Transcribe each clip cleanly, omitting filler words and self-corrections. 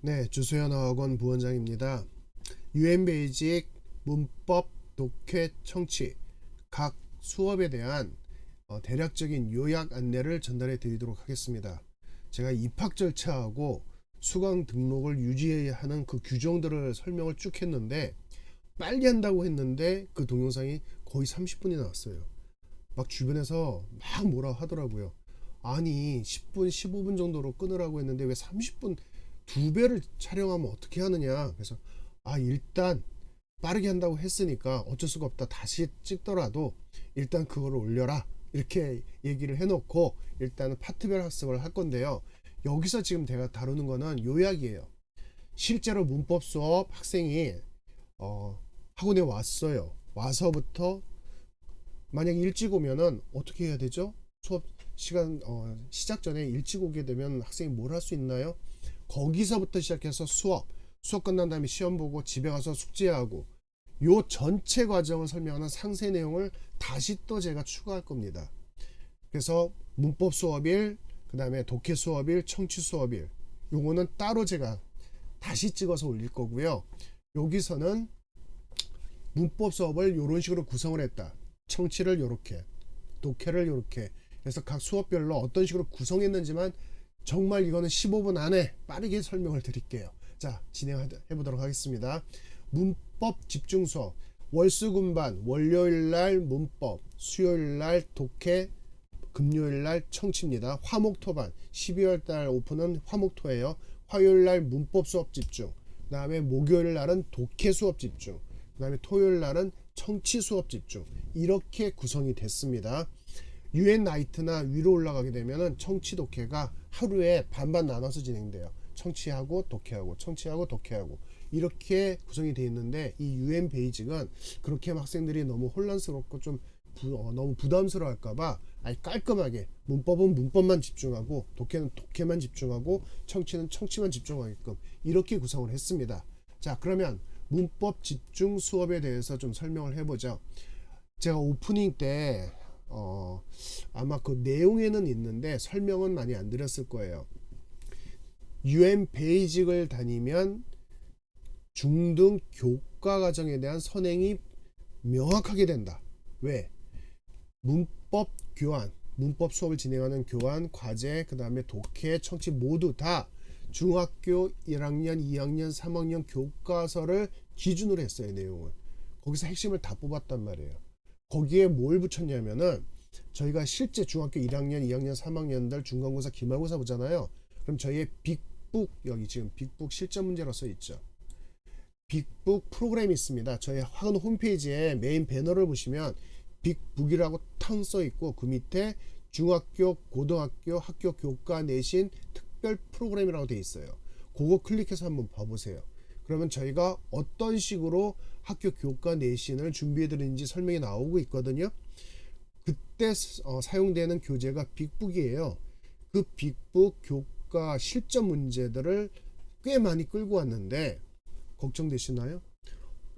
네, 주소연 어학원 부원장입니다. UN 베이직 문법 독해 청취 각 수업에 대한 대략적인 요약 안내를 전달해 드리도록 하겠습니다. 제가 입학 절차하고 수강 등록을 유지하는 그 규정들을 설명을 쭉 했는데 빨리 한다고 했는데 그 동영상이 거의 30분이 나왔어요. 막 주변에서 막 뭐라 하더라고요. 아니 10분 15분 정도로 끊으라고 했는데 왜 30분 두 배를 촬영하면 어떻게 하느냐. 그래서 일단 빠르게 한다고 했으니까 어쩔 수가 없다, 다시 찍더라도 일단 그거를 올려라, 이렇게 얘기를 해놓고 일단은 파트별 학습을 할 건데요. 여기서 지금 제가 다루는 거는 요약이에요. 실제로 문법 수업 학생이 학원에 왔어요. 와서부터 만약 일찍 오면은 어떻게 해야 되죠? 수업 시간 시작 전에 일찍 오게 되면 학생이 뭘 할 수 있나요? 거기서부터 시작해서 수업 끝난 다음에 시험 보고 집에 가서 숙제하고 요 전체 과정을 설명하는 상세 내용을 다시 또 제가 추가할 겁니다. 그래서 문법 수업일, 그 다음에 독해 수업일, 청취 수업일, 요거는 따로 제가 다시 찍어서 올릴 거고요. 여기서는 문법 수업을 이런 식으로 구성을 했다, 청취를 이렇게, 독해를 이렇게 해서 각 수업별로 어떤 식으로 구성했는지만 정말 이거는 15분 안에 빠르게 설명을 드릴게요. 자, 진행해 보도록 하겠습니다. 문법 집중 수업, 월수금반, 월요일날 문법, 수요일날 독해, 금요일날 청취입니다. 화목토반, 12월달 오픈은 화목토예요. 화요일날 문법 수업 집중, 그 다음에 목요일날은 독해 수업 집중, 그 다음에 토요일날은 청취 수업 집중, 이렇게 구성이 됐습니다. UN 나이트나 위로 올라가게 되면은 청취 독해가 하루에 반반 나눠서 진행돼요. 청취하고 독해하고, 청취하고 독해하고, 이렇게 구성이 되어 있는데 이 UN 베이직은 그렇게 하면 학생들이 너무 혼란스럽고 좀 너무 부담스러워 할까봐 깔끔하게 문법은 문법만 집중하고, 독해는 독해만 집중하고, 청취는 청취만 집중하게끔 이렇게 구성을 했습니다. 자, 그러면 문법 집중 수업에 대해서 좀 설명을 해보죠. 제가 오프닝 때 아마 그 내용에는 있는데 설명은 많이 안 드렸을 거예요. UN 베이직을 다니면 중등 교과 과정에 대한 선행이 명확하게 된다. 왜? 문법 교환, 문법 수업을 진행하는 교환, 과제, 그 다음에 독해, 청취 모두 다 중학교 1학년, 2학년, 3학년 교과서를 기준으로 했어요. 내용을 거기서 핵심을 다 뽑았단 말이에요. 거기에 뭘 붙였냐면은 저희가 실제 중학교 1학년, 2학년, 3학년들 중간고사, 기말고사 보잖아요. 그럼 저희의 빅북, 여기 지금 빅북 실전 문제로 써 있죠. 빅북 프로그램이 있습니다. 저희 학원 홈페이지에 메인 배너를 보시면 빅북이라고 탕 써 있고 그 밑에 중학교, 고등학교, 학교 교과 내신 특별 프로그램이라고 되어 있어요. 그거 클릭해서 한번 봐보세요. 그러면 저희가 어떤 식으로 학교 교과 내신을 준비해 드리는지 설명이 나오고 있거든요. 그때 사용되는 교재가 빅북이에요. 그 빅북 교과 실전 문제들을 꽤 많이 끌고 왔는데 걱정되시나요?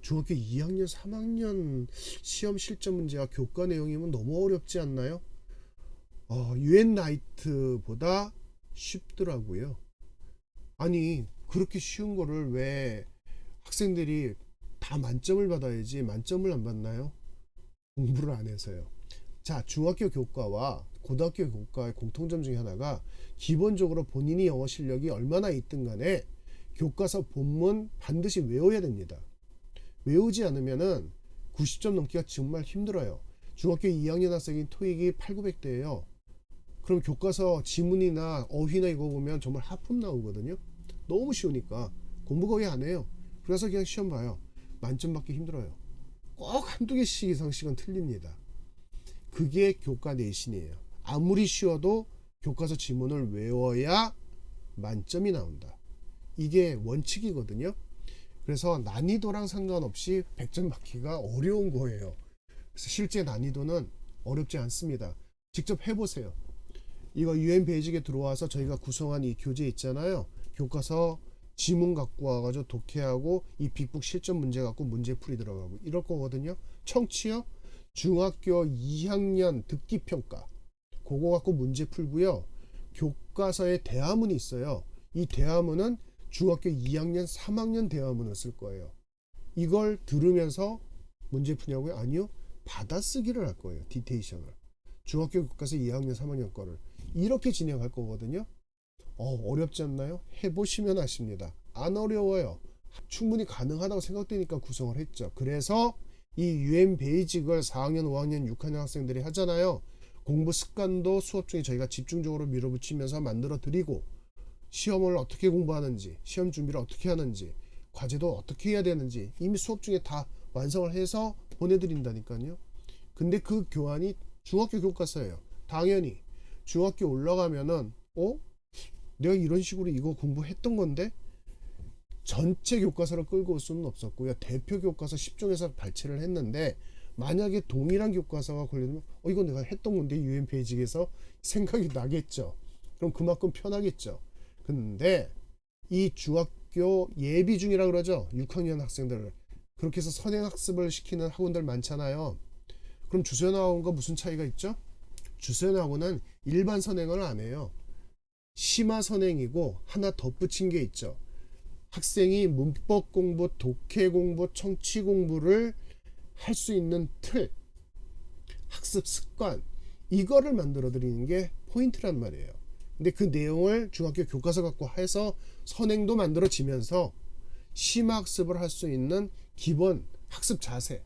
중학교 2학년, 3학년 시험 실전 문제와 교과 내용이면 너무 어렵지 않나요? UN 나이트보다 쉽더라고요. 아니, 그렇게 쉬운 거를 왜 학생들이 다 만점을 받아야지 만점을 안 받나요? 공부를 안 해서요. 자, 중학교 교과와 고등학교 교과의 공통점 중에 하나가 기본적으로 본인이 영어 실력이 얼마나 있든 간에 교과서 본문 반드시 외워야 됩니다. 외우지 않으면은 90점 넘기가 정말 힘들어요. 중학교 2학년 학생이 토익이 8, 900대예요. 그럼 교과서 지문이나 어휘나 이거 보면 정말 하품 나오거든요. 너무 쉬우니까 공부 거의 안 해요. 그래서 그냥 시험 봐요. 만점 받기 힘들어요. 꼭 한두 개씩 이상씩은 틀립니다. 그게 교과 내신이에요. 아무리 쉬워도 교과서 지문을 외워야 만점이 나온다. 이게 원칙이거든요. 그래서 난이도랑 상관없이 100점 받기가 어려운 거예요. 그래서 실제 난이도는 어렵지 않습니다. 직접 해보세요. 이거 UN 베이직에 들어와서 저희가 구성한 이 교재 있잖아요. 교과서 지문 갖고 와가지고 독해하고 이 빅북 실전 문제 갖고 문제풀이 들어가고 이럴 거거든요. 청취요, 중학교 2학년 듣기평가 그거 갖고 문제 풀고요. 교과서에 대화문이 있어요. 이 대화문은 중학교 2학년 3학년 대화문을 쓸 거예요. 이걸 들으면서 문제 푸냐고요? 아니요. 받아쓰기를 할 거예요. 디테이션을. 중학교 교과서 2학년 3학년 거를 이렇게 진행할 거거든요. 어렵지 않나요? 해보시면 아십니다. 안 어려워요. 충분히 가능하다고 생각되니까 구성을 했죠. 그래서 이 UN 베이직을 4학년, 5학년, 6학년 학생들이 하잖아요. 공부 습관도 수업 중에 저희가 집중적으로 밀어붙이면서 만들어 드리고, 시험을 어떻게 공부하는지, 시험 준비를 어떻게 하는지, 과제도 어떻게 해야 되는지 이미 수업 중에 다 완성을 해서 보내드린다니까요. 근데 그 교환이 중학교 교과서예요. 당연히 중학교 올라가면은 내가 이런 식으로 이거 공부했던 건데 전체 교과서를 끌고 올 수는 없었고요. 대표 교과서 10종에서 발췌를 했는데 만약에 동일한 교과서가 걸리면 이건 내가 했던 건데 UN 베이직에서 생각이 나겠죠. 그럼 그만큼 편하겠죠. 근데 이 중학교 예비 중이라 그러죠. 6학년 학생들을 그렇게 해서 선행학습을 시키는 학원들 많잖아요. 그럼 주선학원과 무슨 차이가 있죠? 주선학원은 일반 선행을 안 해요. 심화 선행이고 하나 덧붙인 게 있죠. 학생이 문법 공부, 독해 공부, 청취 공부를 할 수 있는 틀, 학습 습관, 이거를 만들어 드리는 게 포인트란 말이에요. 근데 그 내용을 중학교 교과서 갖고 해서 선행도 만들어지면서 심학습을 할 수 있는 기본 학습 자세.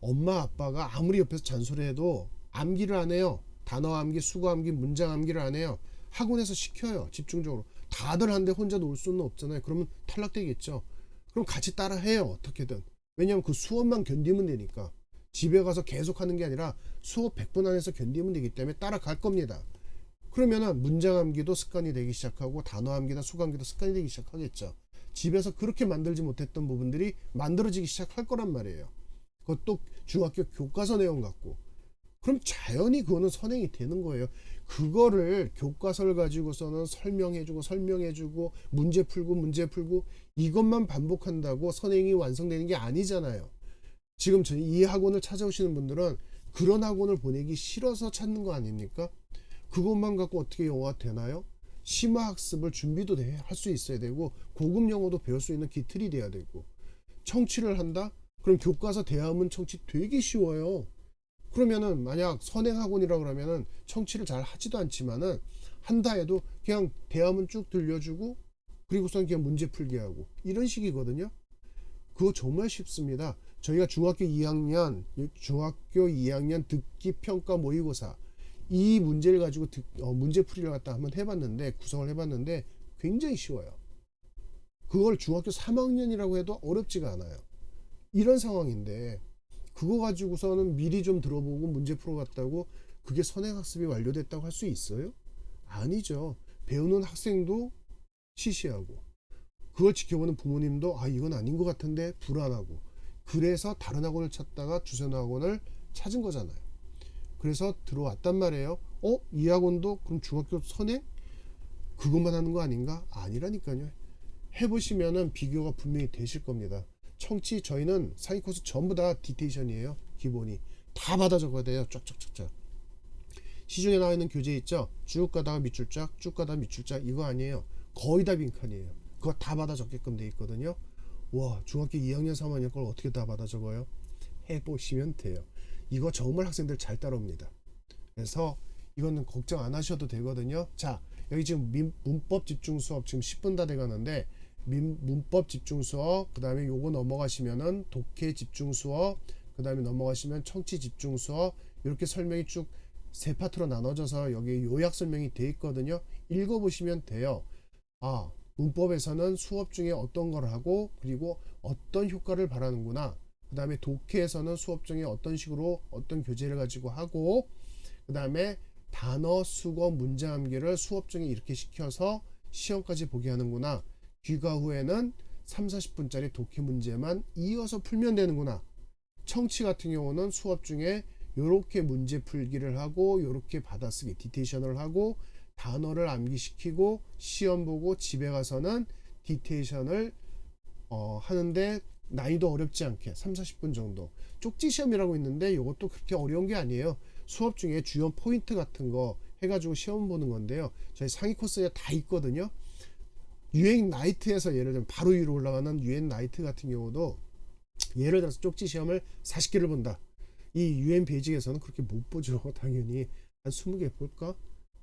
엄마 아빠가 아무리 옆에서 잔소리해도 암기를 안 해요. 단어 암기, 수거 암기, 문장 암기를 안 해요. 학원에서 시켜요. 집중적으로. 다들 하는데 혼자 놀 수는 없잖아요. 그러면 탈락되겠죠. 그럼 같이 따라 해요. 어떻게든. 왜냐하면 그 수업만 견디면 되니까. 집에 가서 계속 하는 게 아니라 수업 100분 안에서 견디면 되기 때문에 따라갈 겁니다. 그러면은 문장 암기도 습관이 되기 시작하고 단어 암기나 수거 암기도 습관이 되기 시작하겠죠. 집에서 그렇게 만들지 못했던 부분들이 만들어지기 시작할 거란 말이에요. 그것도 중학교 교과서 내용 같고. 그럼 자연히 그거는 선행이 되는 거예요. 그거를 교과서를 가지고서는 설명해주고 문제 풀고 이것만 반복한다고 선행이 완성되는 게 아니잖아요. 지금 저희 이 학원을 찾아오시는 분들은 그런 학원을 보내기 싫어서 찾는 거 아닙니까? 그것만 갖고 어떻게 영어가 되나요? 심화학습을 준비도 할 수 있어야 되고 고급 영어도 배울 수 있는 기틀이 돼야 되고 청취를 한다? 그럼 교과서 대화문 청취 되게 쉬워요. 그러면은 만약 선행학원이라고 그러면은 청취를 잘 하지도 않지만은 한다 해도 그냥 대화문 쭉 들려주고 그리고선 그냥 문제 풀게 하고 이런 식이거든요. 그거 정말 쉽습니다. 저희가 중학교 2학년 듣기 평가 모의고사 이 문제를 가지고 문제 풀이를 갖다 한번 해봤는데 구성을 해봤는데 굉장히 쉬워요. 그걸 중학교 3학년이라고 해도 어렵지가 않아요. 이런 상황인데 그거 가지고서는 미리 좀 들어보고 문제 풀어갔다고 그게 선행학습이 완료됐다고 할 수 있어요? 아니죠. 배우는 학생도 시시하고 그걸 지켜보는 부모님도 이건 아닌 것 같은데 불안하고 그래서 다른 학원을 찾다가 주선 학원을 찾은 거잖아요. 그래서 들어왔단 말이에요. 이 학원도 그럼 중학교 선행? 그것만 하는 거 아닌가? 아니라니까요. 해보시면은 비교가 분명히 되실 겁니다. 청취 저희는 상위 코스 전부 다 디테이션이에요. 기본이 다 받아 적어야 돼요. 쫙쫙쫙쫙. 시중에 나와 있는 교재 있죠. 쭉 가다가 밑줄 쫙, 쭉 가다가 밑줄 쫙 이거 아니에요. 거의 다 빈칸이에요. 그거 다 받아 적게끔 돼 있거든요. 와, 중학교 2학년 3학년 걸 어떻게 다 받아 적어요? 해보시면 돼요. 이거 정말 학생들 잘 따라옵니다. 그래서 이거는 걱정 안 하셔도 되거든요. 자, 여기 지금 문법 집중 수업 지금 10분 다 돼가는데 문법 집중 수업, 그 다음에 요거 넘어가시면은 독해 집중 수업, 그 다음에 넘어가시면 청취 집중 수업, 이렇게 설명이 쭉 세 파트로 나눠져서 여기 요약 설명이 돼 있거든요. 읽어보시면 돼요. 문법에서는 수업 중에 어떤 걸 하고 그리고 어떤 효과를 바라는구나. 그 다음에 독해에서는 수업 중에 어떤 식으로 어떤 교재를 가지고 하고 그 다음에 단어, 수거, 문장 암기를 수업 중에 이렇게 시켜서 시험까지 보게 하는구나. 귀가 후에는 30-40분짜리 독해 문제만 이어서 풀면 되는구나. 청취 같은 경우는 수업 중에 이렇게 문제 풀기를 하고 이렇게 받아쓰기 디테이션을 하고 단어를 암기시키고 시험 보고 집에 가서는 디테이션을 하는데 난이도 어렵지 않게 30-40분 정도. 쪽지 시험이라고 있는데 이것도 그렇게 어려운 게 아니에요. 수업 중에 주요 포인트 같은 거 해가지고 시험 보는 건데요. 저희 상위 코스에 다 있거든요. 유엔 나이트에서 예를 들면 바로 위로 올라가는 유엔 나이트 같은 경우도 예를 들어서 쪽지 시험을 40개를 본다. 이 유엔 베이직에서는 그렇게 못 보죠. 당연히 한 20개 볼까?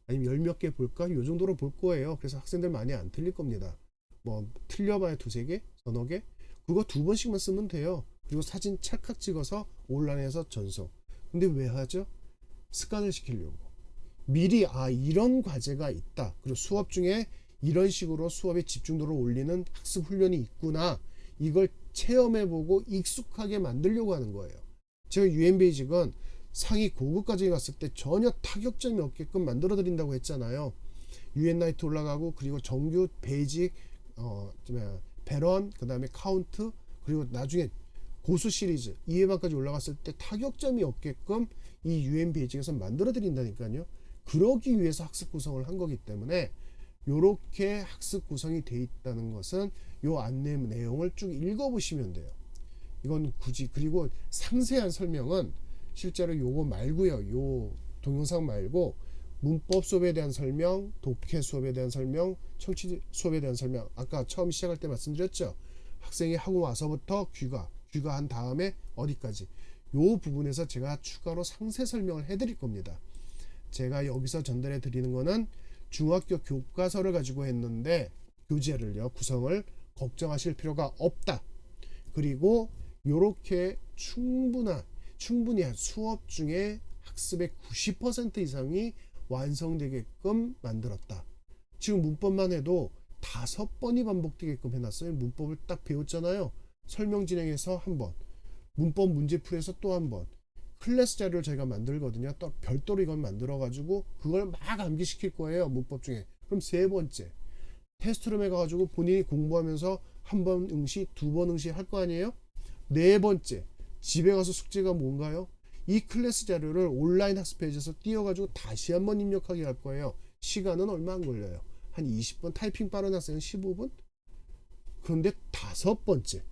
아니면 열 몇 개 볼까? 요 정도로 볼 거예요. 그래서 학생들 많이 안 틀릴 겁니다. 뭐 틀려봐야 두세 개, 서너 개. 그거 2번씩만 쓰면 돼요. 그리고 사진 찰칵 찍어서 온라인에서 전송. 근데 왜 하죠? 습관을 시키려고. 미리 이런 과제가 있다. 그리고 수업 중에 이런 식으로 수업의 집중도를 올리는 학습 훈련이 있구나. 이걸 체험해보고 익숙하게 만들려고 하는 거예요. 제가 유엔 베이직은 상위 고급까지 갔을 때 전혀 타격점이 없게끔 만들어 드린다고 했잖아요. 유엔 나이트 올라가고 그리고 정규 베이직 배런 그 다음에 카운트 그리고 나중에 고수 시리즈 2회반까지 올라갔을 때 타격점이 없게끔 이 유엔 베이직에서 만들어 드린다니까요. 그러기 위해서 학습 구성을 한 거기 때문에 요렇게 학습 구성이 돼 있다는 것은 요 안내 내용을 쭉 읽어보시면 돼요. 이건 굳이. 그리고 상세한 설명은 실제로 요거 말고요. 요 동영상 말고 문법 수업에 대한 설명, 독해 수업에 대한 설명, 청취 수업에 대한 설명. 아까 처음 시작할 때 말씀드렸죠. 학생이 하고 와서부터 귀가한 다음에 어디까지. 요 부분에서 제가 추가로 상세 설명을 해드릴 겁니다. 제가 여기서 전달해 드리는 거는 중학교 교과서를 가지고 했는데 교재를요 구성을 걱정하실 필요가 없다. 그리고 요렇게 충분히 수업 중에 학습의 90% 이상이 완성되게끔 만들었다. 지금 문법만 해도 5번이 반복되게끔 해놨어요. 문법을 딱 배웠잖아요. 설명 진행해서 한 번, 문법 문제풀이에서 또 한 번, 클래스 자료를 저희가 만들거든요. 또 별도로 이걸 만들어 가지고 그걸 막 암기시킬 거예요. 문법 중에. 그럼 3번째 테스트룸에 가가지고 본인이 공부하면서 한 번 응시, 2번 응시 할 거 아니에요. 4번째 집에 가서 숙제가 뭔가요? 이 클래스 자료를 온라인 학습 페이지에서 띄워가지고 다시 한번 입력하게 할 거예요. 시간은 얼마 안 걸려요. 한 20분, 타이핑 빠른 학생은 15분. 그런데 5번째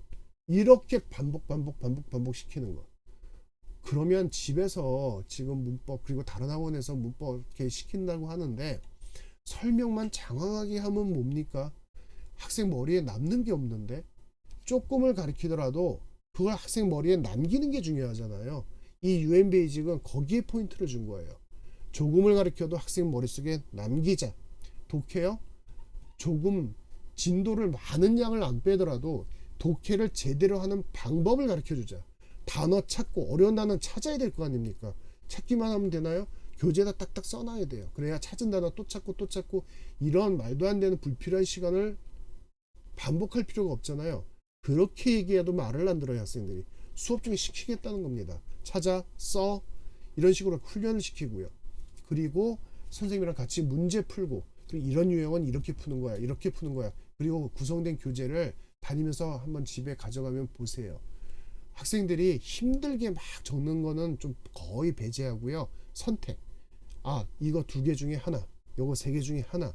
이렇게 반복 시키는 거. 그러면 집에서 지금 문법 그리고 다른 학원에서 문법 이렇게 시킨다고 하는데 설명만 장황하게 하면 뭡니까? 학생 머리에 남는 게 없는데 조금을 가르치더라도 그걸 학생 머리에 남기는 게 중요하잖아요. 이 유엔 베이직은 거기에 포인트를 준 거예요. 조금을 가르쳐도 학생 머릿속에 남기자. 독해요? 조금 진도를 많은 양을 안 빼더라도 독해를 제대로 하는 방법을 가르쳐주자. 단어 찾고 어려운 단어 찾아야 될 거 아닙니까? 찾기만 하면 되나요? 교재에다 딱딱 써놔야 돼요. 그래야 찾은 단어 또 찾고 이런 말도 안 되는 불필요한 시간을 반복할 필요가 없잖아요. 그렇게 얘기해도 말을 안 들어요. 학생들이. 수업 중에 시키겠다는 겁니다. 찾아, 써 이런 식으로 훈련을 시키고요. 그리고 선생님이랑 같이 문제 풀고 그리고 이런 유형은 이렇게 푸는 거야. 이렇게 푸는 거야. 그리고 구성된 교재를 다니면서 한번 집에 가져가면 보세요. 학생들이 힘들게 막 적는 거는 좀 거의 배제하고요. 선택. 이거 2개 중에 하나, 요거 3개 중에 하나.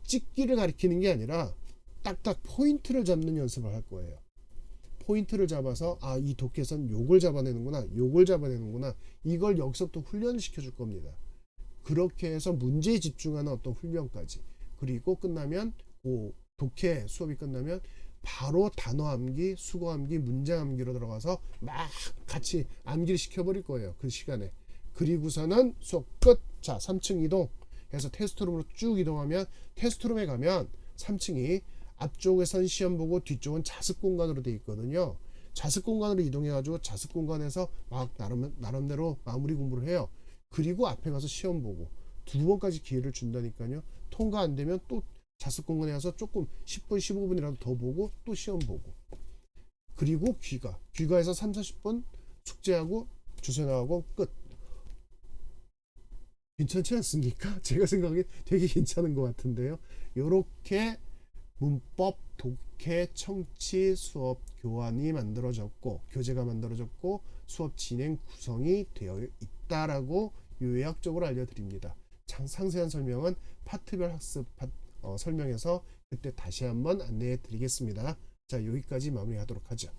찍기를 가리키는 게 아니라 딱딱 포인트를 잡는 연습을 할 거예요. 포인트를 잡아서 이 독해선 요걸 잡아내는구나, 요걸 잡아내는구나. 이걸 여기서 또 훈련을 시켜줄 겁니다. 그렇게 해서 문제에 집중하는 어떤 훈련까지. 그리고 끝나면 독해 수업이 끝나면 바로 단어 암기, 수거 암기, 문장 암기로 들어가서 막 같이 암기를 시켜버릴 거예요. 그 시간에. 그리고서는 수업 끝. 자, 3층 이동 해서 테스트룸으로 쭉 이동하면 테스트룸에 가면 3층이 앞쪽에선 시험 보고 뒤쪽은 자습 공간으로 되어 있거든요. 자습 공간으로 이동해가지고 자습 공간에서 막 나름대로 마무리 공부를 해요. 그리고 앞에 가서 시험 보고 2번까지 기회를 준다니까요. 통과 안 되면 또 자습 공간에 가서 조금 10분 15분이라도 더 보고 또 시험 보고 그리고 귀가해서 3, 40분 숙제하고 주소 나가고 끝. 괜찮지 않습니까? 제가 생각하기엔 되게 괜찮은 것 같은데요. 요렇게 문법, 독해, 청취 수업 교환이 만들어졌고 교재가 만들어졌고 수업 진행 구성이 되어 있다라고 요약적으로 알려드립니다. 상세한 설명은 파트별 학습 설명에서 그때 다시 한번 안내해 드리겠습니다. 자, 여기까지 마무리하도록 하죠.